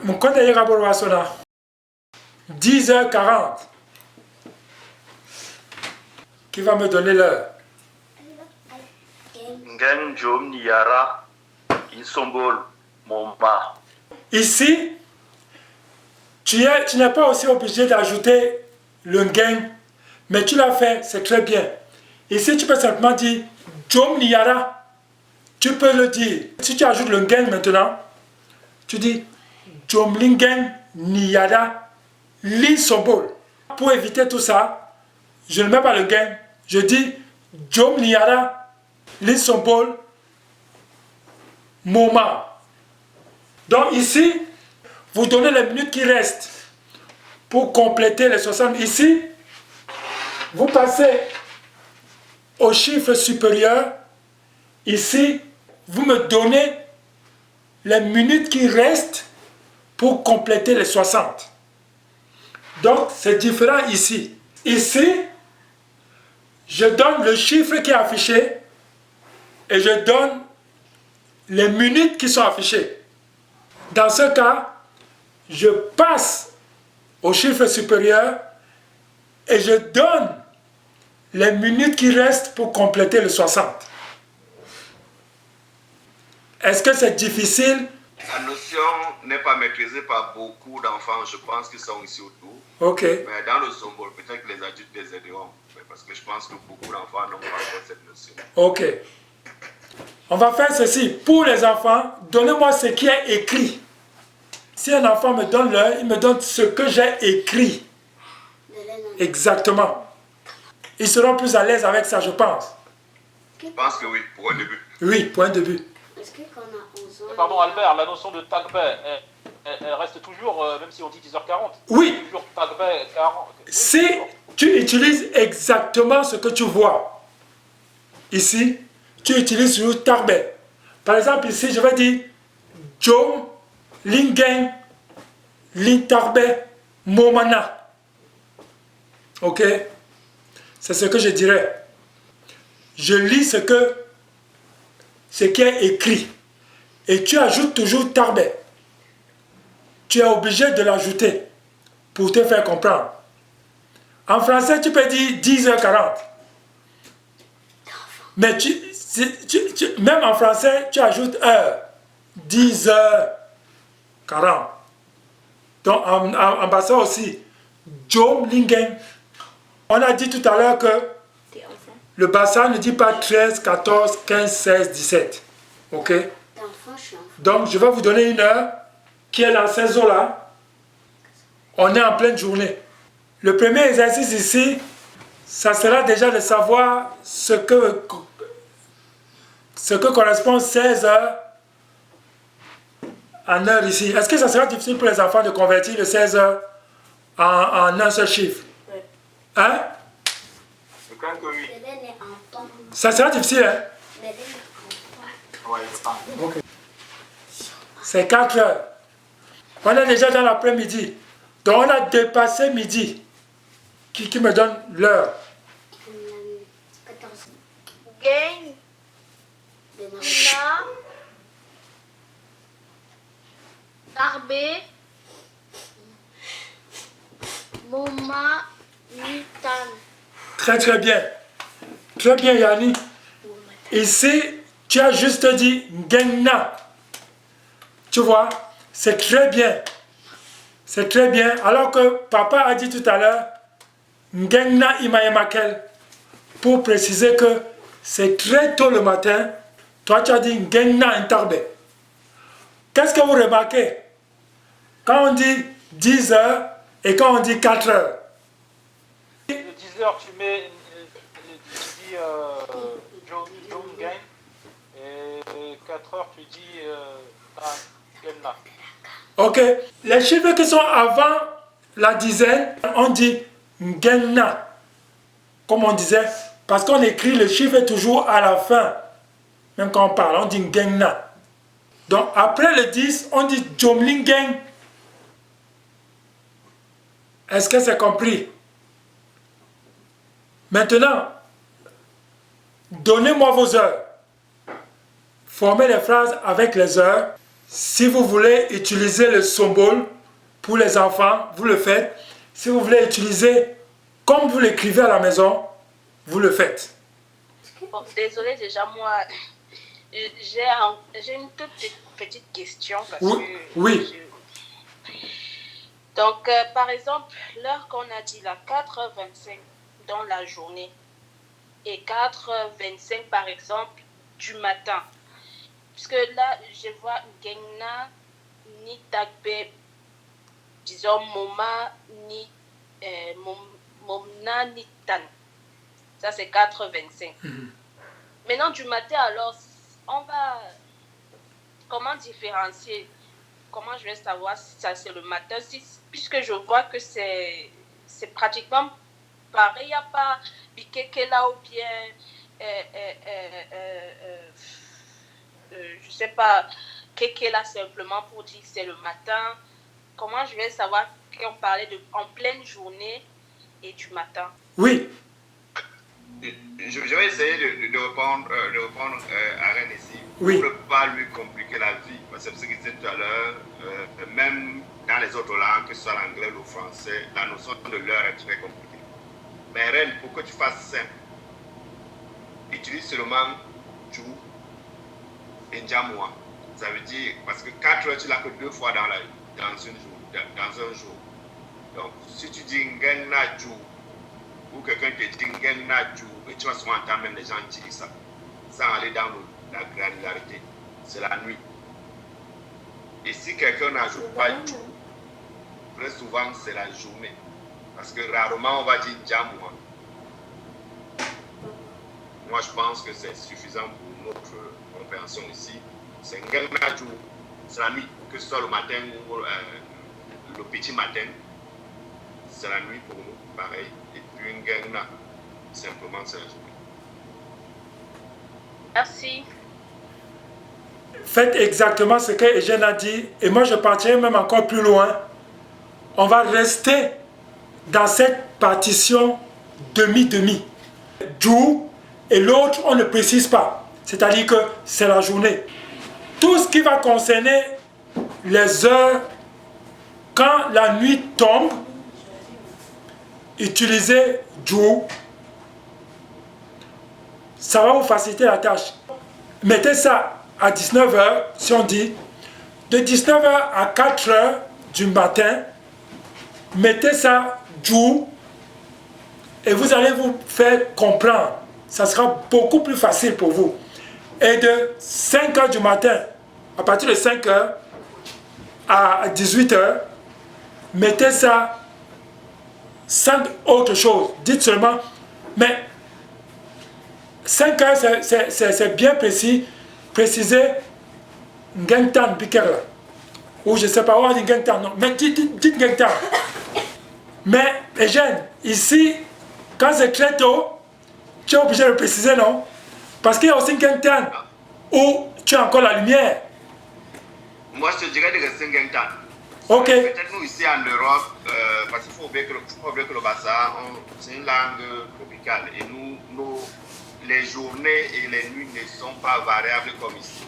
mon compte est à 10h40. Qui va me donner l'heure? Ici, tu n'es pas aussi obligé d'ajouter le ngen, mais tu l'as fait, c'est très bien. Ici, tu peux simplement dire Jom Niyara. Tu peux le dire. Si tu ajoutes le ngen maintenant, tu dis Jom Lingen Niyara Lin Sombol. Pour éviter tout ça, je ne mets pas le ngen. Je dis Jom Niyara Lin Sombol Moment. Donc ici, vous donnez les minutes qui restent pour compléter les 60. Ici, vous passez au chiffre supérieur. Ici, vous me donnez les minutes qui restent pour compléter les 60. Donc, c'est différent ici. Ici, je donne le chiffre qui est affiché et je donne les minutes qui sont affichées. Dans ce cas, je passe au chiffre supérieur et je donne les minutes qui restent pour compléter le 60. Est-ce que c'est difficile? La notion n'est pas maîtrisée par beaucoup d'enfants, je pense qu'ils sont ici autour. Ok. Mais dans le Sombol, peut-être que les adultes les aideront. Parce que je pense que beaucoup d'enfants n'ont pas encore cette notion. Ok. On va faire ceci. Pour les enfants, donnez-moi ce qui est écrit. Si un enfant me donne l'heure, il me donne ce que j'ai écrit. Exactement. Ils seront plus à l'aise avec ça, je pense. Je pense que oui, pour un début. Oui, pour un début. Est-ce que quand on a 11 ans... Pardon Albert, la notion de Tagbe, elle reste toujours, même si on dit 10h40. Oui. Toujours Tagbe 40. Si tu utilises exactement ce que tu vois, ici, tu utilises toujours Tagbe. Par exemple, ici, je vais dire Jom, Lingen, Lintarbe, Momana. Ok? C'est ce que je dirais. Je lis ce qui est écrit. Et tu ajoutes toujours Tarbe. Tu es obligé de l'ajouter pour te faire comprendre. En français, tu peux dire 10h40. Mais même en français, tu ajoutes heure. 10h40. Donc en passant aussi, Jom Lingen. On a dit tout à l'heure que le bassin ne dit pas 13, 14, 15, 16, 17. Ok? Donc je vais vous donner une heure qui est dans ces eaux-là. On est en pleine journée. Le premier exercice ici, ça sera déjà de savoir ce que correspond 16 heures en heure ici. Est-ce que ça sera difficile pour les enfants de convertir le 16 heures en un seul chiffre? Oui. Hein? Je crois que oui. Ça sera difficile, hein? Ouais, Ok. C'est 4 heures. On est déjà dans l'après-midi. Donc on a dépassé midi. Qui me donne l'heure? 14. Gain. Nina. Darbe. Moma. Nitan. Très très bien. Très bien Yanni. Ici, tu as juste dit Ngengna. Tu vois, c'est très bien. C'est très bien. Alors que papa a dit tout à l'heure Ngengna Imayemakel. Pour préciser que c'est très tôt le matin. Toi, tu as dit Ngengna Intarbe. Qu'est-ce que vous remarquez? Quand on dit 10 heures et quand on dit 4 heures. De 10h, tu mets, tu dis Jom Gain, et 4h, tu dis Genna. Ok. Les chiffres qui sont avant la dizaine, on dit Ngenna. Comme on disait, parce qu'on écrit le chiffre toujours à la fin. Même quand on parle, on dit Ngenna. Donc après le 10, on dit Jomlingen. Est-ce que c'est compris? Maintenant, donnez-moi vos heures. Formez les phrases avec les heures. Si vous voulez utiliser le symbole pour les enfants, vous le faites. Si vous voulez utiliser comme vous l'écrivez à la maison, vous le faites. Bon, désolé déjà, moi, j'ai une toute petite question. Parce Oui. Que Oui. Donc, par exemple, l'heure qu'on a dit, là, 4h25 dans la journée et 4h25, par exemple, du matin. Puisque là, je vois Gengna, ni Tagbe, disons Moma, ni Momna, ni Tan. Ça, c'est 4h25. Maintenant, du matin, alors, on va... Comment différencier? Comment je vais savoir si ça, c'est le matin? Puisque je vois que c'est pratiquement pareil. Il n'y a pas Bikekela ou bien... je ne sais pas, Kekela simplement pour dire que c'est le matin. Comment je vais savoir qu'on parlait en pleine journée et du matin? Oui. Je vais essayer de répondre à Rennes ici. Oui. Pour ne pas lui compliquer la vie. Parce que c'est ce qu'il disait tout à l'heure, même dans les autres langues, que ce soit l'anglais ou le français, la notion de l'heure est très compliquée. Mais Rennes, pour que tu fasses simple, utilise seulement tu et Njamwa. Ça veut dire, parce que 4 heures, tu l'as que 2 fois dans un jour. Donc, si tu dis Ngena Ju, ou quelqu'un te dit Ngena Ju, et tu vas souvent entendre même les gens dire ça, sans aller dans la granularité, c'est la nuit. Et si quelqu'un n'ajoute pas Ju, très souvent c'est la journée. Parce que rarement on va dire Njamwa. Moi, je pense que c'est suffisant pour notre compréhension ici. C'est Ngena Ju, c'est la nuit, que ce soit le matin ou le petit matin, c'est la nuit pour nous, pareil. Et puis Ngena, simplement, c'est la journée. Merci. Faites exactement ce que Eugène a dit. Et moi, je partirai même encore plus loin. On va rester dans cette partition demi-demi. Jour et l'autre, on ne précise pas. C'est-à-dire que c'est la journée. Tout ce qui va concerner les heures, quand la nuit tombe, utilisez jour. Ça va vous faciliter la tâche. Mettez ça à 19h, si on dit, de 19h à 4h du matin, mettez ça jour et vous allez vous faire comprendre. Ça sera beaucoup plus facile pour vous. Et de 5h du matin, à partir de 5h à 18h, mettez ça sans autre chose. Dites seulement, mais 5h c'est bien précis. Précisez Ngengtan Bikerla. Ou je ne sais pas, on dit Ngengtan, non. Mais dites Ngengtan. Mais, Eugène, ici, quand c'est très tôt, tu es obligé de préciser, non? Parce qu'il y a aussi Ngengtan où tu as encore la lumière. Moi, je te dirais de rester Ngengtan. Ok. Peut-être nous ici en Europe, parce qu'il faut oublier que le Bassa, c'est une langue tropicale. Et nous, les journées et les nuits ne sont pas variables comme ici.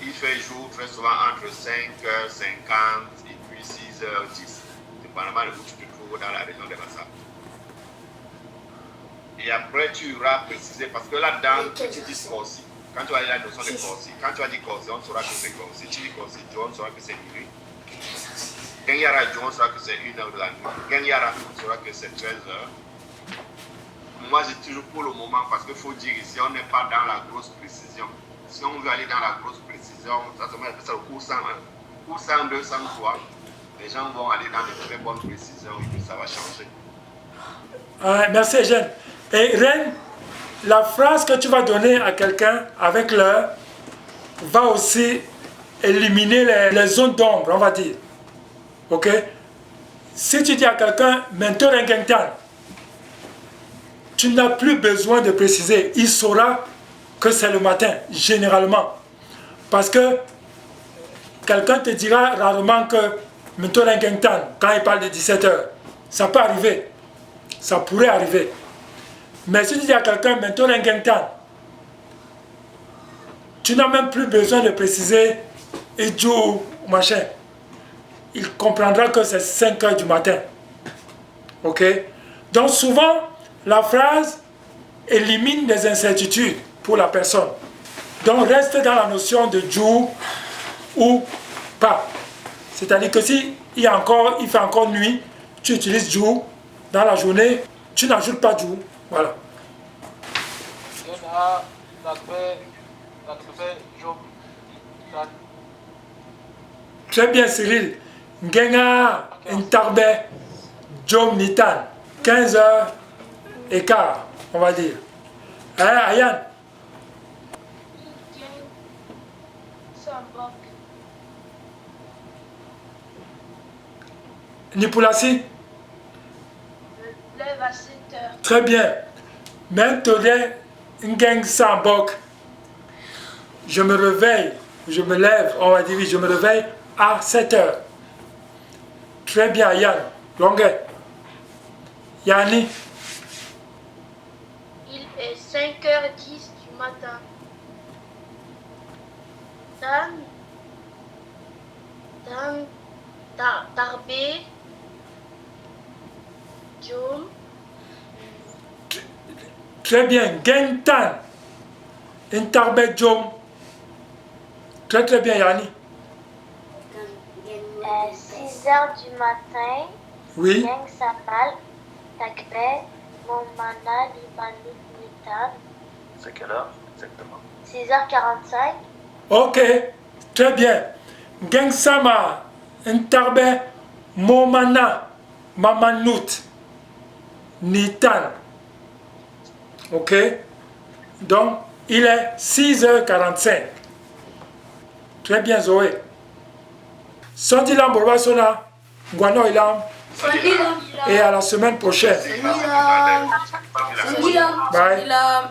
Il fait jour très souvent entre 5h50 et puis 6h10, dépendamment de où tu te trouves dans la région de Bassa. Et après, tu auras précisé, parce que là-dedans, tu dis Corsi. Quand tu as la notion de Corsi, quand tu as dit Corsi, on saura que c'est Corsi. Tu dis Corsi, on saura que c'est minuit. Genyara, on saura que c'est 1h de la nuit. Genyara, on saura que c'est 13h. Moi, j'ai toujours pour le moment, parce qu'il faut dire ici, on n'est pas dans la grosse précision. Si on veut aller dans la grosse précision, ça se met ça au cours 101. Cours 102, 103, les gens vont aller dans de très bonnes précisions et puis ça va changer. Merci, Eugène. Et Ren, la phrase que tu vas donner à quelqu'un avec l'heure va aussi éliminer les zones d'ombre, on va dire. Ok? Si tu dis à quelqu'un, maintenant un Ngengtan, tu n'as plus besoin de préciser. Il saura que c'est le matin, généralement. Parce que quelqu'un te dira rarement que maintenant un Ngengtan, quand il parle de 17h. Ça peut arriver. Ça pourrait arriver. Mais si tu dis à quelqu'un maintenant un Ngengtan, tu n'as même plus besoin de préciser il joue, machin, il comprendra que c'est 5 heures du matin. Ok? Donc souvent, la phrase élimine des incertitudes pour la personne. Donc reste dans la notion de jour ou pas. C'est-à-dire que si il fait encore nuit, tu utilises jour. Dans la journée, tu n'ajoutes pas jour. Voilà. Très bien, Cyril. Ngenga Ntarbe Jom Nitan. 15h15, on va dire. Hein, Ayan? Nipulasi? Lève à 7 heures. Très bien. Maintenant, Ngeng Sambok. Je me réveille, je me lève, on va dire, je me réveille à 7 heures. Très bien, Yann. Longue. Yanni. Il est 5h10 du matin. Tarbé, Jom. Très bien. Gentan. Intarbet Jom. Très très bien, Yanni. 6h du matin. Oui. Yang Samal, Takbe, Momana, Limanut, Nitan. C'est quelle heure exactement? 6h45. Ok. Très bien. Geng Sama. Intarbe. Momana. Mamanut. Nitan. Ok. Donc, il est 6h45. Très bien, Zoé. Sondi Lamborba Sona. Guano Ilam. Et à la semaine prochaine. Bye.